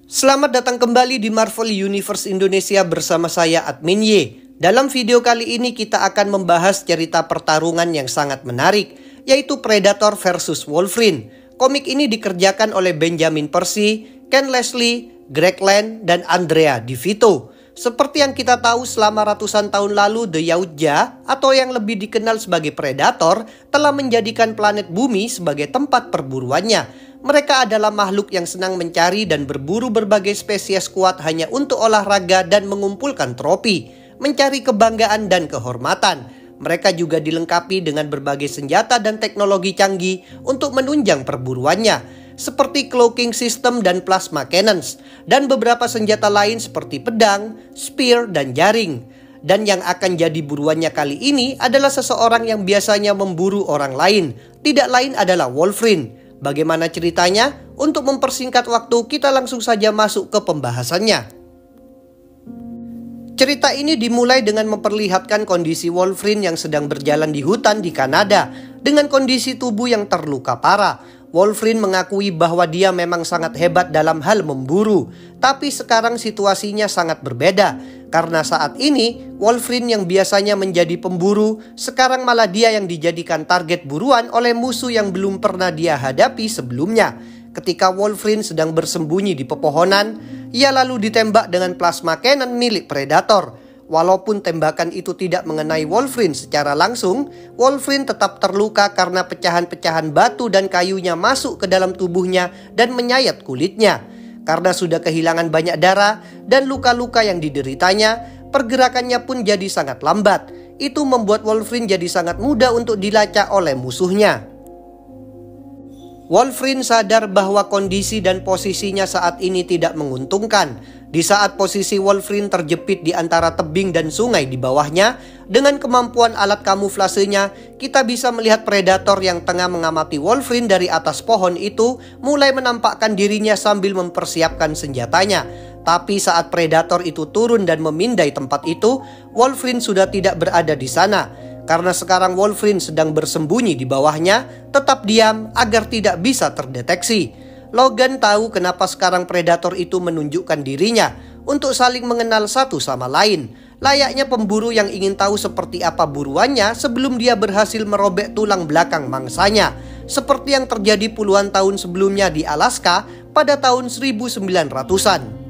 Selamat datang kembali di Marvel Universe Indonesia bersama saya Admin Y. Dalam video kali ini kita akan membahas cerita pertarungan yang sangat menarik, yaitu Predator versus Wolverine. Komik ini dikerjakan oleh Benjamin Percy, Ken Leslie, Greg Land, dan Andrea Di Vito. Seperti yang kita tahu, selama ratusan tahun lalu The Yautja atau yang lebih dikenal sebagai Predator telah menjadikan planet bumi sebagai tempat perburuannya. Mereka adalah makhluk yang senang mencari dan berburu berbagai spesies kuat hanya untuk olahraga dan mengumpulkan trofi, mencari kebanggaan dan kehormatan. Mereka juga dilengkapi dengan berbagai senjata dan teknologi canggih untuk menunjang perburuannya, seperti cloaking system dan plasma cannons, dan beberapa senjata lain seperti pedang, spear, dan jaring. Dan yang akan jadi buruannya kali ini adalah seseorang yang biasanya memburu orang lain, tidak lain adalah Wolverine. Bagaimana ceritanya? Untuk mempersingkat waktu, kita langsung saja masuk ke pembahasannya. Cerita ini dimulai dengan memperlihatkan kondisi Wolverine yang sedang berjalan di hutan di Kanada dengan kondisi tubuh yang terluka parah. Wolverine mengakui bahwa dia memang sangat hebat dalam hal memburu, tapi sekarang situasinya sangat berbeda. Karena saat ini, Wolverine yang biasanya menjadi pemburu, sekarang malah dia yang dijadikan target buruan oleh musuh yang belum pernah dia hadapi sebelumnya. Ketika Wolverine sedang bersembunyi di pepohonan, ia lalu ditembak dengan plasma cannon milik Predator. Walaupun tembakan itu tidak mengenai Wolverine secara langsung, Wolverine tetap terluka karena pecahan-pecahan batu dan kayunya masuk ke dalam tubuhnya dan menyayat kulitnya. Karena sudah kehilangan banyak darah dan luka-luka yang dideritanya, pergerakannya pun jadi sangat lambat. Itu membuat Wolverine jadi sangat mudah untuk dilacak oleh musuhnya. Wolverine sadar bahwa kondisi dan posisinya saat ini tidak menguntungkan. Di saat posisi Wolverine terjepit di antara tebing dan sungai di bawahnya, dengan kemampuan alat kamuflasenya, kita bisa melihat Predator yang tengah mengamati Wolverine dari atas pohon itu mulai menampakkan dirinya sambil mempersiapkan senjatanya. Tapi saat Predator itu turun dan memindai tempat itu, Wolverine sudah tidak berada di sana. Karena sekarang Wolverine sedang bersembunyi di bawahnya, tetap diam agar tidak bisa terdeteksi. Logan tahu kenapa sekarang Predator itu menunjukkan dirinya untuk saling mengenal satu sama lain. Layaknya pemburu yang ingin tahu seperti apa buruannya sebelum dia berhasil merobek tulang belakang mangsanya. Seperti yang terjadi puluhan tahun sebelumnya di Alaska pada tahun 1900-an.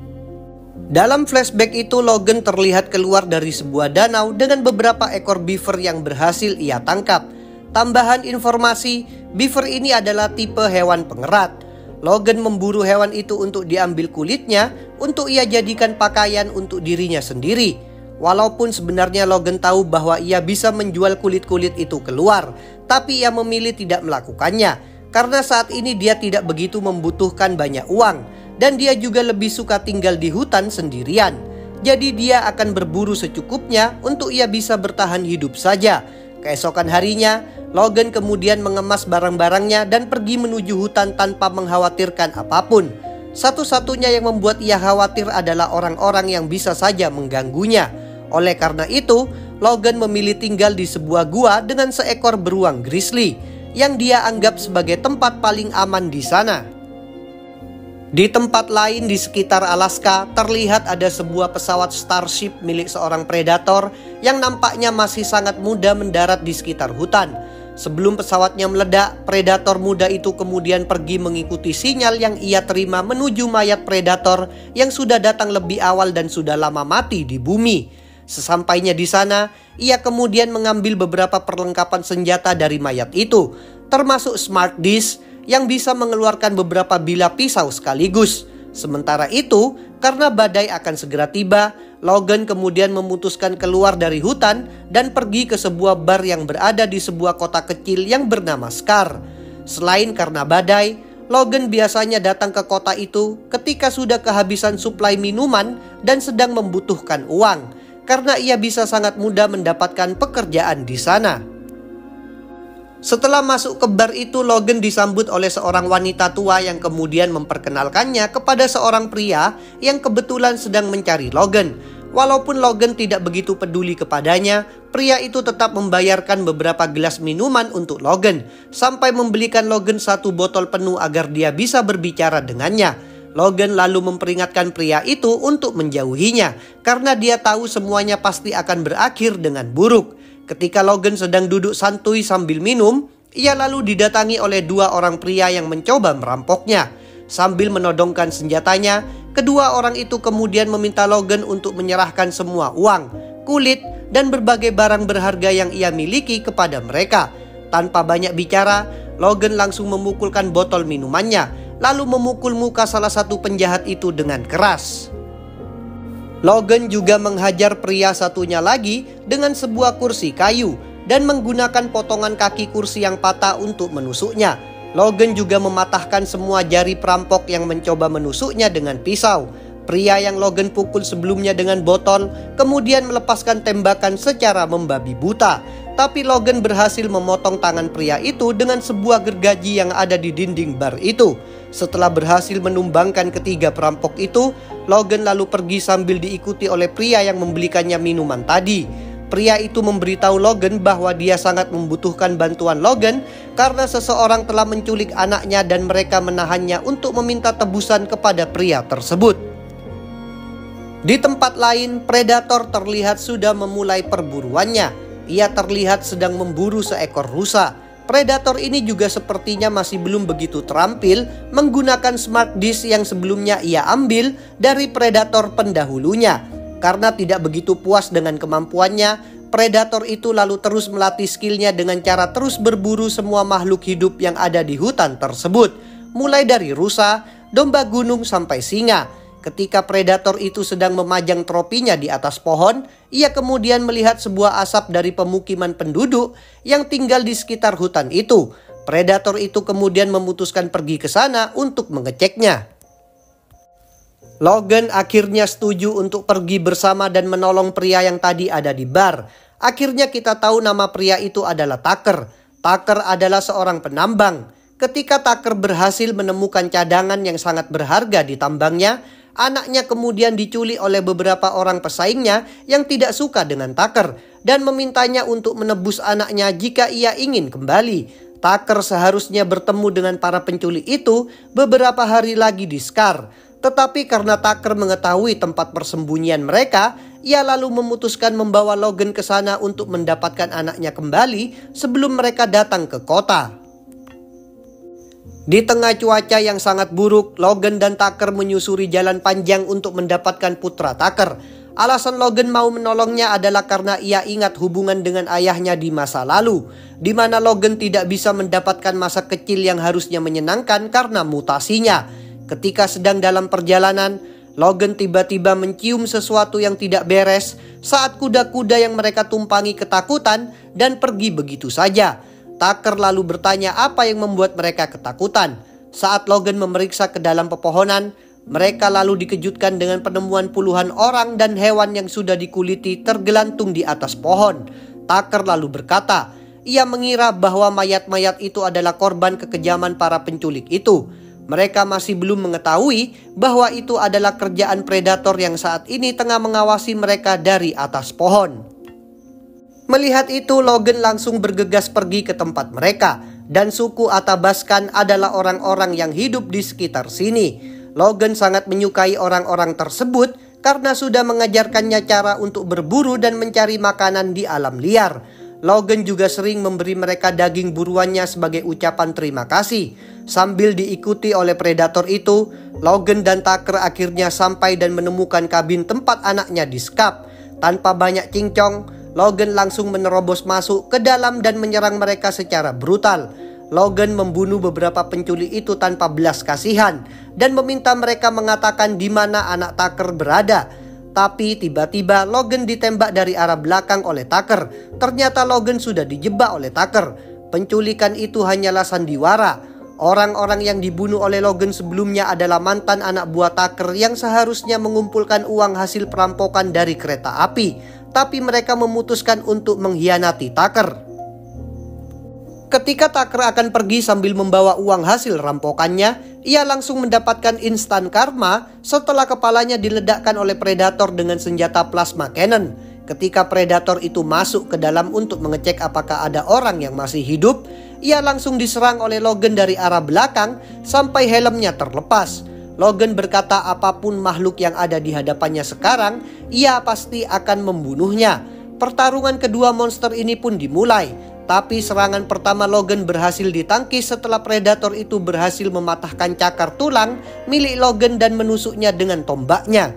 Dalam flashback itu, Logan terlihat keluar dari sebuah danau dengan beberapa ekor beaver yang berhasil ia tangkap. Tambahan informasi, beaver ini adalah tipe hewan pengerat. Logan memburu hewan itu untuk diambil kulitnya untuk ia jadikan pakaian untuk dirinya sendiri. Walaupun sebenarnya Logan tahu bahwa ia bisa menjual kulit-kulit itu keluar, tapi ia memilih tidak melakukannya karena saat ini dia tidak begitu membutuhkan banyak uang dan dia juga lebih suka tinggal di hutan sendirian. Jadi dia akan berburu secukupnya untuk ia bisa bertahan hidup saja. Keesokan harinya, Logan kemudian mengemas barang-barangnya dan pergi menuju hutan tanpa mengkhawatirkan apapun. Satu-satunya yang membuat ia khawatir adalah orang-orang yang bisa saja mengganggunya. Oleh karena itu, Logan memilih tinggal di sebuah gua dengan seekor beruang grizzly yang dia anggap sebagai tempat paling aman di sana. Di tempat lain di sekitar Alaska, terlihat ada sebuah pesawat Starship milik seorang Predator yang nampaknya masih sangat muda mendarat di sekitar hutan. Sebelum pesawatnya meledak, Predator muda itu kemudian pergi mengikuti sinyal yang ia terima menuju mayat Predator yang sudah datang lebih awal dan sudah lama mati di bumi. Sesampainya di sana, ia kemudian mengambil beberapa perlengkapan senjata dari mayat itu, termasuk Smart Disk yang bisa mengeluarkan beberapa bilah pisau sekaligus. Sementara itu, karena badai akan segera tiba, Logan kemudian memutuskan keluar dari hutan dan pergi ke sebuah bar yang berada di sebuah kota kecil yang bernama Scar. Selain karena badai, Logan biasanya datang ke kota itu ketika sudah kehabisan suplai minuman dan sedang membutuhkan uang, karena ia bisa sangat mudah mendapatkan pekerjaan di sana. Setelah masuk ke bar itu, Logan disambut oleh seorang wanita tua yang kemudian memperkenalkannya kepada seorang pria yang kebetulan sedang mencari Logan. Walaupun Logan tidak begitu peduli kepadanya, pria itu tetap membayarkan beberapa gelas minuman untuk Logan, sampai membelikan Logan satu botol penuh agar dia bisa berbicara dengannya. Logan lalu memperingatkan pria itu untuk menjauhinya karena dia tahu semuanya pasti akan berakhir dengan buruk. Ketika Logan sedang duduk santuy sambil minum, ia lalu didatangi oleh dua orang pria yang mencoba merampoknya. Sambil menodongkan senjatanya, kedua orang itu kemudian meminta Logan untuk menyerahkan semua uang, kulit, dan berbagai barang berharga yang ia miliki kepada mereka. Tanpa banyak bicara, Logan langsung memukulkan botol minumannya, lalu memukul muka salah satu penjahat itu dengan keras. Logan juga menghajar pria satunya lagi dengan sebuah kursi kayu dan menggunakan potongan kaki kursi yang patah untuk menusuknya. Logan juga mematahkan semua jari perampok yang mencoba menusuknya dengan pisau. Pria yang Logan pukul sebelumnya dengan botol kemudian melepaskan tembakan secara membabi buta. Tapi Logan berhasil memotong tangan pria itu dengan sebuah gergaji yang ada di dinding bar itu. Setelah berhasil menumbangkan ketiga perampok itu, Logan lalu pergi sambil diikuti oleh pria yang membelikannya minuman tadi. Pria itu memberitahu Logan bahwa dia sangat membutuhkan bantuan Logan karena seseorang telah menculik anaknya dan mereka menahannya untuk meminta tebusan kepada pria tersebut. Di tempat lain, predator terlihat sudah memulai perburuannya. Ia terlihat sedang memburu seekor rusa. Predator ini juga sepertinya masih belum begitu terampil menggunakan smart disk yang sebelumnya ia ambil dari predator pendahulunya. Karena tidak begitu puas dengan kemampuannya, predator itu lalu terus melatih skillnya dengan cara terus berburu semua makhluk hidup yang ada di hutan tersebut. Mulai dari rusa, domba gunung sampai singa. Ketika predator itu sedang memajang tropinya di atas pohon, ia kemudian melihat sebuah asap dari pemukiman penduduk yang tinggal di sekitar hutan itu. Predator itu kemudian memutuskan pergi ke sana untuk mengeceknya. Logan akhirnya setuju untuk pergi bersama dan menolong pria yang tadi ada di bar. Akhirnya kita tahu nama pria itu adalah Tucker. Tucker adalah seorang penambang. Ketika Tucker berhasil menemukan cadangan yang sangat berharga di tambangnya, anaknya kemudian diculik oleh beberapa orang pesaingnya yang tidak suka dengan Tucker dan memintanya untuk menebus anaknya jika ia ingin kembali. Tucker seharusnya bertemu dengan para penculik itu beberapa hari lagi di Scar. Tetapi karena Tucker mengetahui tempat persembunyian mereka, ia lalu memutuskan membawa Logan ke sana untuk mendapatkan anaknya kembali sebelum mereka datang ke kota. Di tengah cuaca yang sangat buruk, Logan dan Tucker menyusuri jalan panjang untuk mendapatkan putra Tucker. Alasan Logan mau menolongnya adalah karena ia ingat hubungan dengan ayahnya di masa lalu, di mana Logan tidak bisa mendapatkan masa kecil yang harusnya menyenangkan karena mutasinya. Ketika sedang dalam perjalanan, Logan tiba-tiba mencium sesuatu yang tidak beres saat kuda-kuda yang mereka tumpangi ketakutan dan pergi begitu saja. Tucker lalu bertanya apa yang membuat mereka ketakutan. Saat Logan memeriksa ke dalam pepohonan, mereka lalu dikejutkan dengan penemuan puluhan orang dan hewan yang sudah dikuliti tergelantung di atas pohon. Tucker lalu berkata, ia mengira bahwa mayat-mayat itu adalah korban kekejaman para penculik itu. Mereka masih belum mengetahui bahwa itu adalah kerjaan predator yang saat ini tengah mengawasi mereka dari atas pohon. Melihat itu, Logan langsung bergegas pergi ke tempat mereka, dan suku Athabaskan adalah orang-orang yang hidup di sekitar sini. Logan sangat menyukai orang-orang tersebut karena sudah mengajarkannya cara untuk berburu dan mencari makanan di alam liar. Logan juga sering memberi mereka daging buruannya sebagai ucapan terima kasih. Sambil diikuti oleh predator itu, Logan dan Tucker akhirnya sampai dan menemukan kabin tempat anaknya disekap. Tanpa banyak cincong, Logan langsung menerobos masuk ke dalam dan menyerang mereka secara brutal. Logan membunuh beberapa penculik itu tanpa belas kasihan dan meminta mereka mengatakan di mana anak Tucker berada. Tapi tiba-tiba Logan ditembak dari arah belakang oleh Tucker. Ternyata Logan sudah dijebak oleh Tucker. Penculikan itu hanyalah sandiwara. Orang-orang yang dibunuh oleh Logan sebelumnya adalah mantan anak buah Tucker yang seharusnya mengumpulkan uang hasil perampokan dari kereta api. Tapi mereka memutuskan untuk mengkhianati Tucker. Ketika Tucker akan pergi sambil membawa uang hasil rampokannya, ia langsung mendapatkan instan karma setelah kepalanya diledakkan oleh predator dengan senjata plasma cannon. Ketika predator itu masuk ke dalam untuk mengecek apakah ada orang yang masih hidup, ia langsung diserang oleh Logan dari arah belakang sampai helmnya terlepas. Logan berkata apapun makhluk yang ada di hadapannya sekarang, ia pasti akan membunuhnya. Pertarungan kedua monster ini pun dimulai, tapi serangan pertama Logan berhasil ditangkis setelah predator itu berhasil mematahkan cakar tulang milik Logan dan menusuknya dengan tombaknya.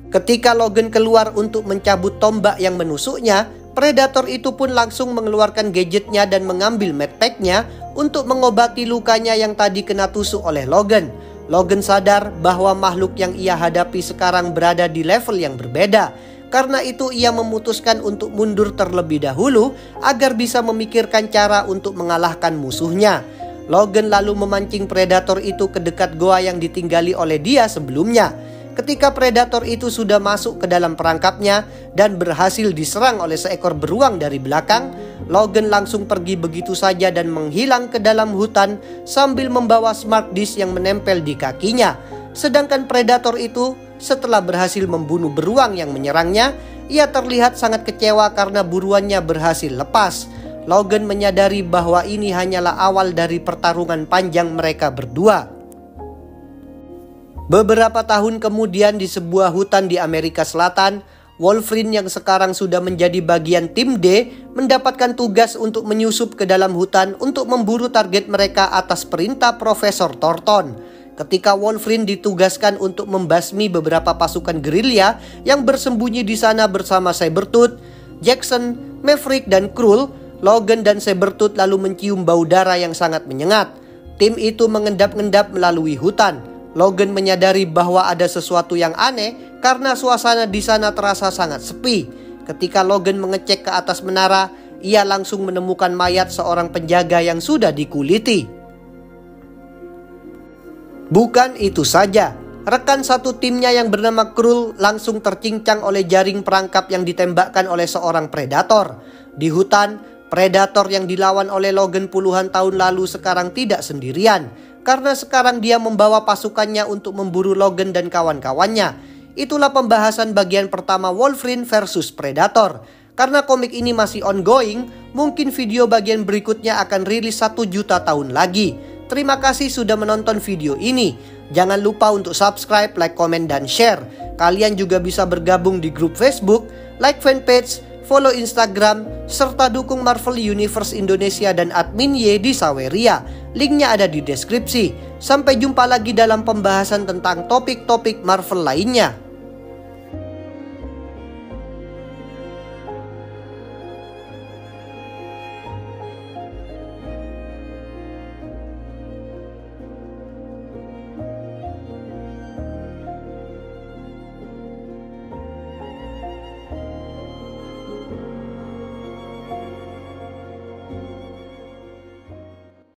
Ketika Logan keluar untuk mencabut tombak yang menusuknya, predator itu pun langsung mengeluarkan gadgetnya dan mengambil medpacknya untuk mengobati lukanya yang tadi kena tusuk oleh Logan. Logan sadar bahwa makhluk yang ia hadapi sekarang berada di level yang berbeda. Karena itu ia memutuskan untuk mundur terlebih dahulu agar bisa memikirkan cara untuk mengalahkan musuhnya. Logan lalu memancing predator itu ke dekat goa yang ditinggali oleh dia sebelumnya. Ketika predator itu sudah masuk ke dalam perangkapnya dan berhasil diserang oleh seekor beruang dari belakang, Logan langsung pergi begitu saja dan menghilang ke dalam hutan sambil membawa smart disk yang menempel di kakinya. Sedangkan predator itu setelah berhasil membunuh beruang yang menyerangnya, ia terlihat sangat kecewa karena buruannya berhasil lepas. Logan menyadari bahwa ini hanyalah awal dari pertarungan panjang mereka berdua. Beberapa tahun kemudian di sebuah hutan di Amerika Selatan, Wolverine yang sekarang sudah menjadi bagian tim D mendapatkan tugas untuk menyusup ke dalam hutan untuk memburu target mereka atas perintah Profesor Thornton. Ketika Wolverine ditugaskan untuk membasmi beberapa pasukan gerilya yang bersembunyi di sana bersama Sabretooth, Jackson, Maverick, dan Skrull, Logan dan Sabretooth lalu mencium bau darah yang sangat menyengat. Tim itu mengendap-endap melalui hutan. Logan menyadari bahwa ada sesuatu yang aneh karena suasana di sana terasa sangat sepi. Ketika Logan mengecek ke atas menara, ia langsung menemukan mayat seorang penjaga yang sudah dikuliti. Bukan itu saja, rekan satu timnya yang bernama Skrull langsung tercincang oleh jaring perangkap yang ditembakkan oleh seorang predator. Di hutan, predator yang dilawan oleh Logan puluhan tahun lalu sekarang tidak sendirian, karena sekarang dia membawa pasukannya untuk memburu Logan dan kawan-kawannya. Itulah pembahasan bagian pertama Wolverine versus Predator. Karena komik ini masih ongoing, mungkin video bagian berikutnya akan rilis 1 juta tahun lagi. Terima kasih sudah menonton video ini. Jangan lupa untuk subscribe, like, komen, dan share. Kalian juga bisa bergabung di grup Facebook, like fanpage, follow Instagram, serta dukung Marvel Universe Indonesia dan admin Y di Saweria. Linknya ada di deskripsi. Sampai jumpa lagi dalam pembahasan tentang topik-topik Marvel lainnya.